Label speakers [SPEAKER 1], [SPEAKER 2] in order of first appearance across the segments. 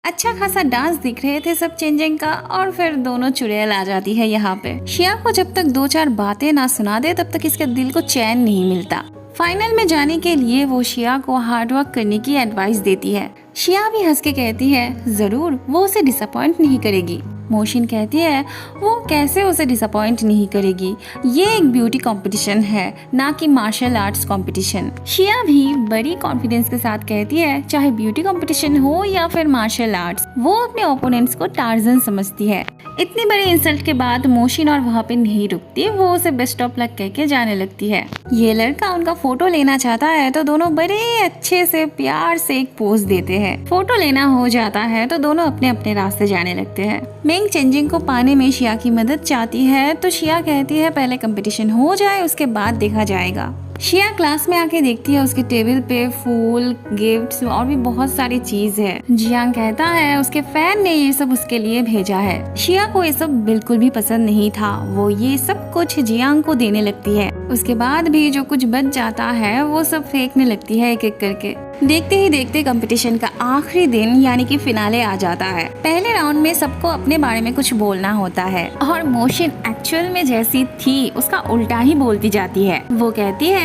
[SPEAKER 1] अच्छा खासा डांस दिख रहे थे सब चेंजिंग का, और फिर दोनों चुड़ैल आ जाती है यहाँ पे। शिया को जब तक 2-4 बातें ना सुना दे तब तक इसके दिल को चैन नहीं मिलता। फाइनल में जाने के लिए वो शिया को हार्ड वर्क करने की एडवाइस देती है। शिया भी हंस के कहती है जरूर, वो उसे डिसअपॉइंट नहीं करेगी। मोशिन कहती है वो कैसे उसे डिसअपॉइंट नहीं करेगी, ये एक ब्यूटी कंपटीशन है ना कि मार्शल आर्ट्स कंपटीशन। शिया भी बड़ी कॉन्फिडेंस के साथ कहती है चाहे ब्यूटी कंपटीशन हो या फिर मार्शल आर्ट्स, वो अपने ओपोनेंट्स को टार्जन समझती है। इतनी बड़ी इंसल्ट के बाद मोशिन और वहाँ पे नहीं रुकती, वो उसे बेस्ट ऑफ लक कह के जाने लगती है। ये लड़का उनका फोटो लेना चाहता है तो दोनों बड़े अच्छे से प्यार से एक पोज देते हैं। फोटो लेना हो जाता है तो दोनों अपने अपने रास्ते जाने लगते हैं। मेंग चेंजिंग को पाने में शिया की मदद चाहती है तो शिया कहती है पहले कंपटीशन हो जाए उसके बाद देखा जाएगा। शिया क्लास में आके देखती है उसके टेबल पे फूल, गिफ्ट्स और भी बहुत सारी चीज है। जियांग कहता है उसके फैन ने ये सब उसके लिए भेजा है। शिया को ये सब बिल्कुल भी पसंद नहीं था, वो ये सब कुछ जियांग को देने लगती है। उसके बाद भी जो कुछ बच जाता है वो सब फेंकने लगती है एक एक करके। देखते ही देखते कंपटीशन का आखिरी दिन यानी कि फिनाले आ जाता है। पहले राउंड में सबको अपने बारे में कुछ बोलना होता है और मोशिन एक्चुअल में जैसी थी उसका उल्टा ही बोलती जाती है। वो कहती है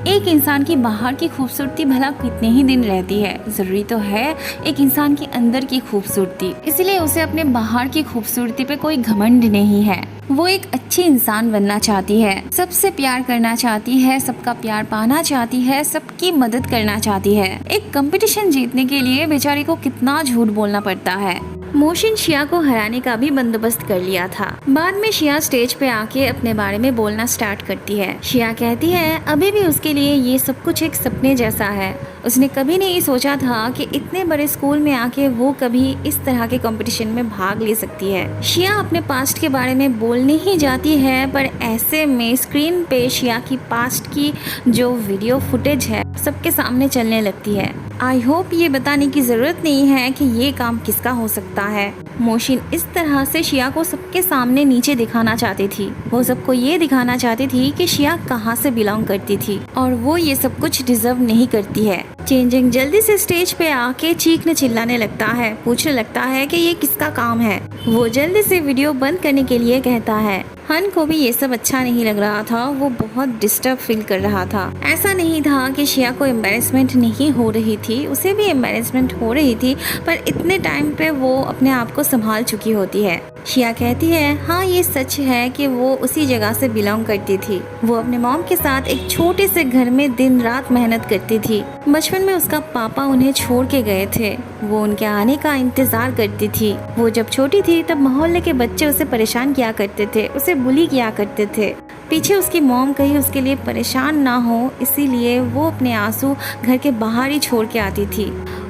[SPEAKER 1] एक इंसान की बाहर की खूबसूरती भला कितने ही दिन रहती है, जरूरी तो है एक इंसान की अंदर की खूबसूरती, इसलिए उसे अपने बाहर की खूबसूरती पे कोई घमंड नहीं है। वो एक अच्छी इंसान बनना चाहती है, सबसे प्यार करना चाहती है, सबका प्यार पाना चाहती है, सबकी मदद करना चाहती है। एक कंपटीशन जीतने के लिए बेचारी को कितना झूठ बोलना पड़ता है। मोशिन शिया को हराने का भी बंदोबस्त कर लिया था। बाद में शिया स्टेज पे आके अपने बारे में बोलना स्टार्ट करती है। शिया कहती है अभी भी उसके लिए ये सब कुछ एक सपने जैसा है। उसने कभी नहीं सोचा था कि इतने बड़े स्कूल में आके वो कभी इस तरह के कंपटीशन में भाग ले सकती है। शिया अपने पास्ट के बारे में बोलने ही जाती है, पर ऐसे में स्क्रीन पे शिया की पास्ट की जो वीडियो फुटेज है सबके सामने चलने लगती है। आई होप ये बताने की जरूरत नहीं है कि ये काम किसका हो सकता है। मोशिन इस तरह से शिया को सबके सामने नीचे दिखाना चाहती थी। वो सबको ये दिखाना चाहती थी कि शिया कहाँ से बिलोंग करती थी और वो ये सब कुछ डिजर्व नहीं करती है। चेंजिंग जल्दी से स्टेज पे आके चीखने चिल्लाने लगता है, पूछने लगता है कि ये किसका काम है। वो जल्दी से वीडियो बंद करने के लिए कहता है। हन को भी ये सब अच्छा नहीं लग रहा था, वो बहुत डिस्टर्ब फील कर रहा था। ऐसा नहीं था कि शिया को एम्बैरेसमेंट नहीं हो रही थी, उसे भी एम्बैरेसमेंट हो रही थी, पर इतने टाइम पे वो अपने आप को संभाल चुकी होती है। शिया कहती है हाँ ये सच है कि वो उसी जगह से बिलोंग करती थी। वो अपने मॉम के साथ एक छोटे से घर में दिन रात मेहनत करती थी। बचपन में उसका पापा उन्हें छोड़ के गए थे, वो उनके आने का इंतजार करती थी। वो जब छोटी थी तब मोहल्ले के बच्चे उसे परेशान किया करते थे, उसे बुली किया करते थे। पीछे उसकी मॉम कहीं उसके लिए परेशान ना हो इसीलिए वो अपने आंसू घर के बाहर ही छोड़ के आती थी।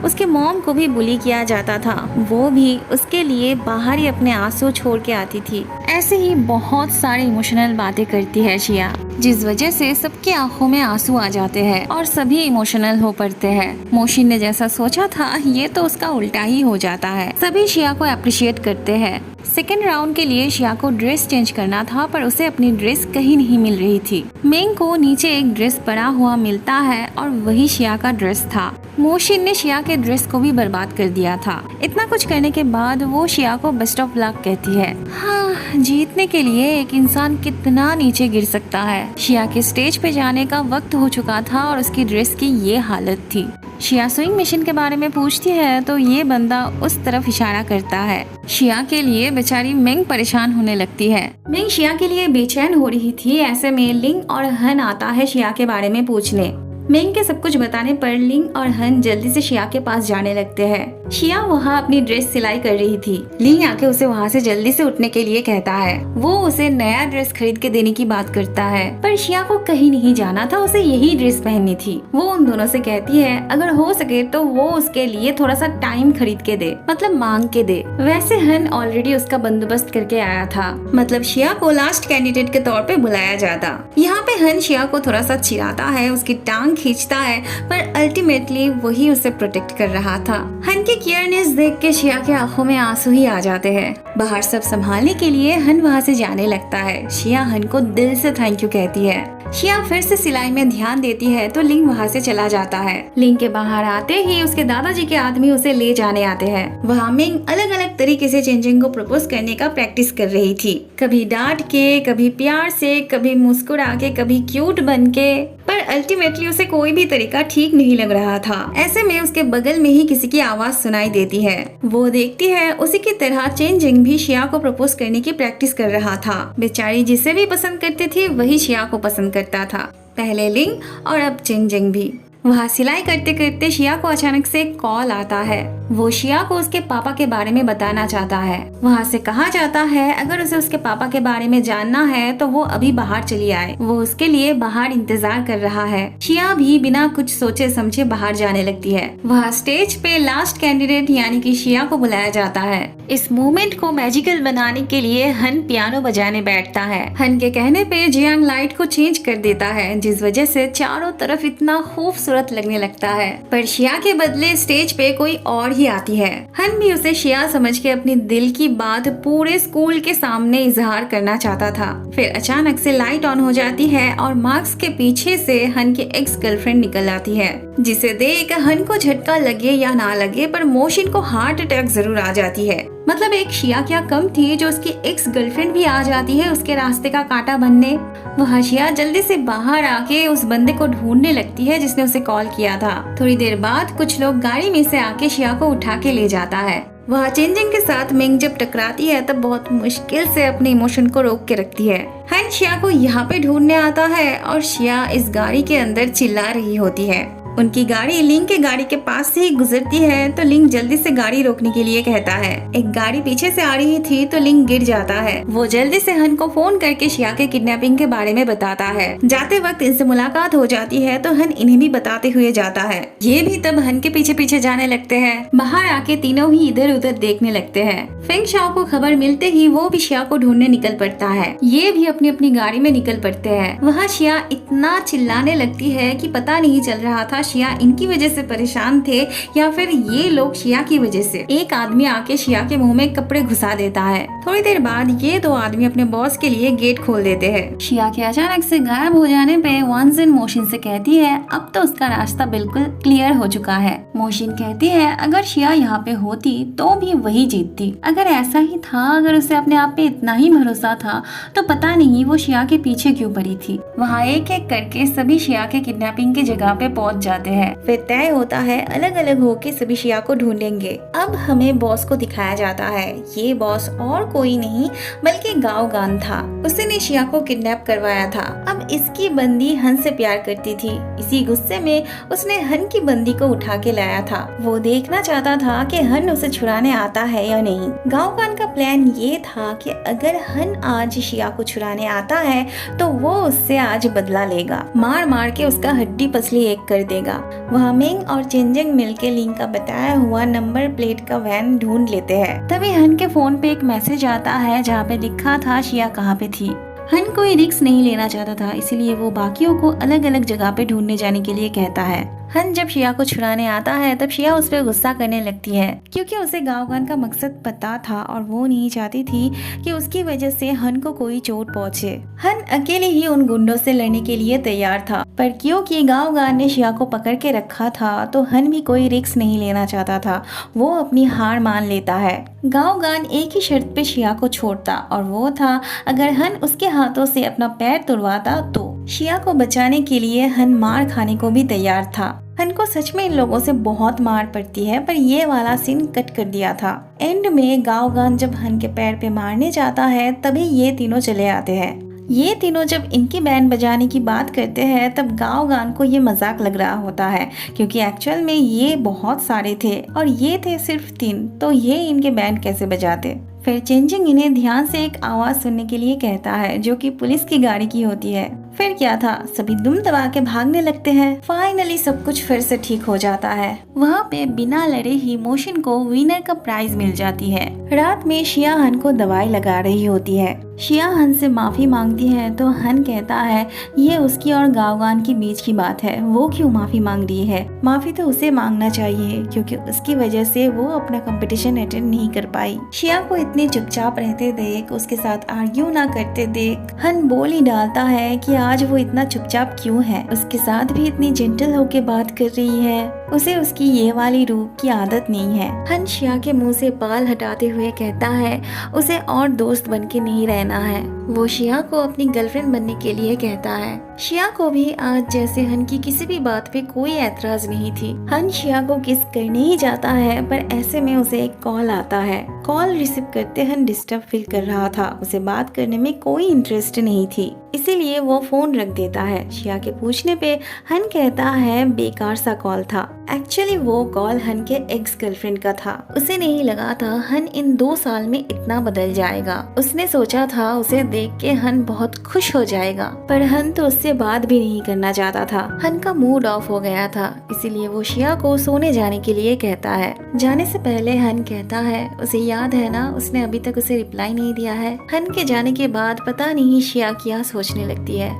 [SPEAKER 1] उसके मॉम को भी बुली किया जाता था, वो भी उसके लिए बाहर ही अपने आंसू छोड़ के आती थी। ऐसे ही बहुत सारी इमोशनल बातें करती है शिया, जिस वजह से सबकी आंखों में आंसू आ जाते हैं और सभी इमोशनल हो पड़ते हैं। मोशिन ने जैसा सोचा था ये तो उसका उल्टा ही हो जाता है। सभी शिया को अप्रिशिएट करते हैं। सेकेंड राउंड के लिए शिया को ड्रेस चेंज करना था पर उसे अपनी ड्रेस कहीं नहीं मिल रही थी। मेंग को नीचे एक ड्रेस पड़ा हुआ मिलता है और वही शिया का ड्रेस था। मोशिन ने शिया के ड्रेस को भी बर्बाद कर दिया था। इतना कुछ करने के बाद वो शिया को बेस्ट ऑफ लक कहती है। हाँ, जीतने के लिए एक इंसान कितना नीचे गिर सकता है। शिया के स्टेज पे जाने का वक्त हो चुका था और उसकी ड्रेस की ये हालत थी। शिया स्विंग मशीन के बारे में पूछती है तो ये बंदा उस तरफ इशारा करता है। शिया के लिए बेचारी मेंग परेशान होने लगती है। मेंग शिया के लिए बेचैन हो रही थी। ऐसे में लिंग और हन आता है शिया के बारे में पूछने। मेंग के सब कुछ बताने पर लिंग और हन जल्दी से शिया के पास जाने लगते हैं। शिया वहाँ अपनी ड्रेस सिलाई कर रही थी। लिंग आके उसे वहाँ से जल्दी से उठने के लिए कहता है। वो उसे नया ड्रेस खरीद के देने की बात करता है, पर शिया को कहीं नहीं जाना था, उसे यही ड्रेस पहननी थी। वो उन दोनों से कहती है अगर हो सके तो वो उसके लिए थोड़ा सा टाइम खरीद के दे, मतलब मांग के दे। वैसे हन ऑलरेडी उसका बंदोबस्त करके आया था, मतलब शिया को लास्ट कैंडिडेट के तौर पे बुलाया जाता। यहाँ पे हन शिया को थोड़ा सा चिढ़ाता है, उसकी टांग खींचता है, पर अल्टीमेटली वही उसे प्रोटेक्ट कर रहा था। हन की केयरनेस देख के शिया के आंखों में आंसू ही आ जाते हैं। बाहर सब संभालने के लिए हन वहाँ से जाने लगता है। शिया हन को दिल से थैंक यू कहती है। शिया फिर से सिलाई में ध्यान देती है तो लिंग वहाँ से चला जाता है। लिंग के बाहर आते ही उसके दादाजी के आदमी उसे ले जाने आते हैं। वहाँ मिंग अलग अलग तरीके से चेंजिंग को प्रपोज करने का प्रैक्टिस कर रही थी, कभी डांट के, कभी प्यार से, कभी मुस्कुरा के, कभी क्यूट बन के, पर अल्टीमेटली उसे कोई भी तरीका ठीक नहीं लग रहा था। ऐसे में उसके बगल में ही किसी की आवाज सुनाई देती है। वो देखती है उसी की तरह चेंजिंग भी शिया को प्रपोज करने की प्रैक्टिस कर रहा था। बेचारी जिसे भी पसंद करती थी वही शिया को पसंद करता था, पहले लिंग और अब चेंजिंग भी। वहाँ सिलाई करते करते शिया को अचानक से एक कॉल आता है। वो शिया को उसके पापा के बारे में बताना चाहता है। वहाँ से कहा जाता है अगर उसे उसके पापा के बारे में जानना है तो वो अभी बाहर चली आए। वो उसके लिए बाहर इंतजार कर रहा है। शिया भी बिना कुछ सोचे समझे बाहर जाने लगती है। वहाँ स्टेज पे लास्ट कैंडिडेट यानी कि शिया को बुलाया जाता है। इस मोमेंट को मैजिकल बनाने के लिए हन पियानो बजाने बैठता है। हन के कहने पे जियांग लाइट को चेंज कर देता है, जिस वजह से चारों तरफ इतना खूबसूरत लगने लगता है। पर शिया के बदले स्टेज पे कोई और ही आती है। हन भी उसे शिया समझ के अपनी दिल की बात पूरे स्कूल के सामने इजहार करना चाहता था। फिर अचानक से लाइट ऑन हो जाती है और मार्क्स के पीछे से हन की एक्स गर्लफ्रेंड निकल आती है, जिसे देख हन को झटका लगे या ना लगे पर मोशिन को हार्ट अटैक जरूर आ जाती है। मतलब एक शिया क्या कम थी जो उसकी एक्स गर्लफ्रेंड भी आ जाती है उसके रास्ते का कांटा बनने। वह शिया जल्दी से बाहर आके उस बंदे को ढूंढने लगती है जिसने उसे कॉल किया था। थोड़ी देर बाद कुछ लोग गाड़ी में से आके शिया को उठा के ले जाता है। वह चेंजिंग के साथ मिंग जब टकराती है तब बहुत मुश्किल से अपने इमोशन को रोक के रखती है। हन शिया को यहाँ पे ढूंढने आता है और शिया इस गाड़ी के अंदर चिल्ला रही होती है। उनकी गाड़ी लिंग के गाड़ी के पास से ही गुजरती है तो लिंग जल्दी से गाड़ी रोकने के लिए कहता है। एक गाड़ी पीछे से आ रही थी तो लिंग गिर जाता है। वो जल्दी से हन को फोन करके शिया के किडनैपिंग के बारे में बताता है। जाते वक्त इनसे मुलाकात हो जाती है तो हन इन्हें भी बताते हुए जाता है। ये भी तब हन के पीछे पीछे जाने लगते हैं। बाहर आके तीनों ही इधर उधर देखने लगते हैं। फेंग शाओ को खबर मिलते ही वो भी शिया को ढूंढने निकल पड़ता है। ये भी अपनी अपनी गाड़ी में निकल पड़ते हैं। वहाँ शिया इतना चिल्लाने लगती है कि पता नहीं चल रहा था शिया इनकी वजह से परेशान थे या फिर ये लोग शिया की वजह से। एक आदमी आके शिया के मुंह में कपड़े घुसा देता है। थोड़ी देर बाद ये दो आदमी अपने बॉस के लिए गेट खोल देते हैं। शिया के अचानक से गायब हो जाने पे वनजिन मोशिन से कहती है अब तो उसका रास्ता बिल्कुल क्लियर हो चुका है। मोशिन कहती है अगर शिया यहाँ पे होती तो भी वही जीतती। अगर ऐसा ही था, अगर उसे अपने आप पे इतना ही भरोसा था तो पता नहीं वो शिया के पीछे क्यों पड़ी थी। वहाँ एक एक करके सभी शिया के किडनैपिंग की जगह पे पहुँच जाते हैं। फिर तय होता है अलग अलग होके सभी शिया को ढूंढेंगे। अब हमें बॉस को दिखाया जाता है। ये बॉस और कोई नहीं बल्कि गाओ गान था। उसने शिया को किडनैप करवाया था। अब इसकी बंदी हन से प्यार करती थी। इसी गुस्से में उसने हन की बंदी को उठा के लाया था। वो देखना चाहता था कि हन उसे छुड़ाने आता है या नहीं। गाओ गान का प्लान ये था कि अगर हन आज शिया को छुड़ाने आता है तो वो उससे आज बदला लेगा, मार मार के उसका हड्डी पसली एक कर देगा। वह मिंग और चेंजिंग मिलके लिंग का बताया हुआ नंबर प्लेट का वैन ढूंढ लेते हैं। तभी हन के फोन पे एक मैसेज आता है जहाँ पे लिखा था शिया कहाँ पे थी। हन कोई रिस्क नहीं लेना चाहता था, इसीलिए वो बाकियों को अलग अलग जगह पे ढूंढने जाने के लिए कहता है। हन जब शिया को छुड़ाने आता है तब शिया उस पर गुस्सा करने लगती है क्योंकि उसे गाँवगान का मकसद पता था और वो नहीं चाहती थी कि उसकी वजह से हन को कोई चोट पहुंचे। हन अकेले ही उन गुंडों से लड़ने के लिए तैयार था, पर क्योंकि गाँवगान ने शिया को पकड़ के रखा था तो हन भी कोई रिस्क नहीं लेना चाहता था। वो अपनी हार मान लेता है। गाँवगान एक ही शर्त पे शिया को छोड़ता और वो था अगर हन उसके हाथों से अपना पैर तुड़वाता तो। शिया को बचाने के लिए हन मार खाने को भी तैयार था। हन को सच में इन लोगों से बहुत मार पड़ती है, पर ये वाला सीन कट कर दिया था। एंड में गाँवगान जब हन के पैर पे मारने जाता है तभी ये तीनों चले आते हैं। ये तीनों जब इनकी बैंड बजाने की बात करते हैं तब गाँवगान को ये मजाक लग रहा होता है क्योंकि एक्चुअल में ये बहुत सारे थे और ये थे सिर्फ 3, तो ये इनके बैंड कैसे बजाते। फिर चेंजिंग इन्हें ध्यान से एक आवाज सुनने के लिए कहता है जो कि पुलिस की गाड़ी की होती है। फिर क्या था, सभी दुम दबा के भागने लगते हैं। फाइनली सब कुछ फिर से ठीक हो जाता है। वहाँ पे बिना लड़े ही मोशिन को विनर का प्राइज मिल जाती है। रात में शिया हन को दवाई लगा रही होती है। शिया हन से माफी मांगती है तो हन कहता है ये उसकी और गावगान के बीच की बात है, वो क्यों माफी मांग रही है। माफी तो उसे मांगना चाहिए क्योंकि उसकी वजह से वो अपना कंपटीशन अटेंड नहीं कर पाई। शिया को इतने चुपचाप रहते देख, उसके साथ आर्ग्यू ना करते देख हन बोल ही डालता है कि आज वो इतना चुपचाप क्यों है, उसके साथ भी इतनी जेंटल होके बात कर रही है, उसे उसकी ये वाली रूप की आदत नहीं है। हन शिया के मुंह से बाल हटाते हुए कहता है उसे और दोस्त बन के नहीं रहना है, वो शिया को अपनी गर्लफ्रेंड बनने के लिए कहता है। शिया को भी आज जैसे हन की किसी भी बात पे कोई ऐतराज नहीं थी। हन शिया को किस करने ही जाता है पर ऐसे में उसे एक कॉल आता है। कॉल रिसीव करते हन डिस्टर्ब फील कर रहा था, उसे बात करने में कोई इंटरेस्ट नहीं थी, इसीलिए वो फोन रख देता है। शिया के पूछने पे हन कहता है बेकार सा कॉल था। एक्चुअली वो कॉल हन के एक्स गर्लफ्रेंड का था। उसे नहीं लगा था हन इन 2 साल में इतना बदल जाएगा। उसने सोचा था उसे देख के हन बहुत खुश हो जाएगा, पर हन तो उससे बात भी नहीं करना चाहता था। हन का मूड ऑफ हो गया था, इसीलिए वो शिया को सोने जाने के लिए कहता है। जाने से पहले हन कहता है उसे याद है ना, उसने अभी तक उसे रिप्लाई नहीं दिया है। हन के जाने के बाद पता नहीं शिया क्या सोचने लगती है।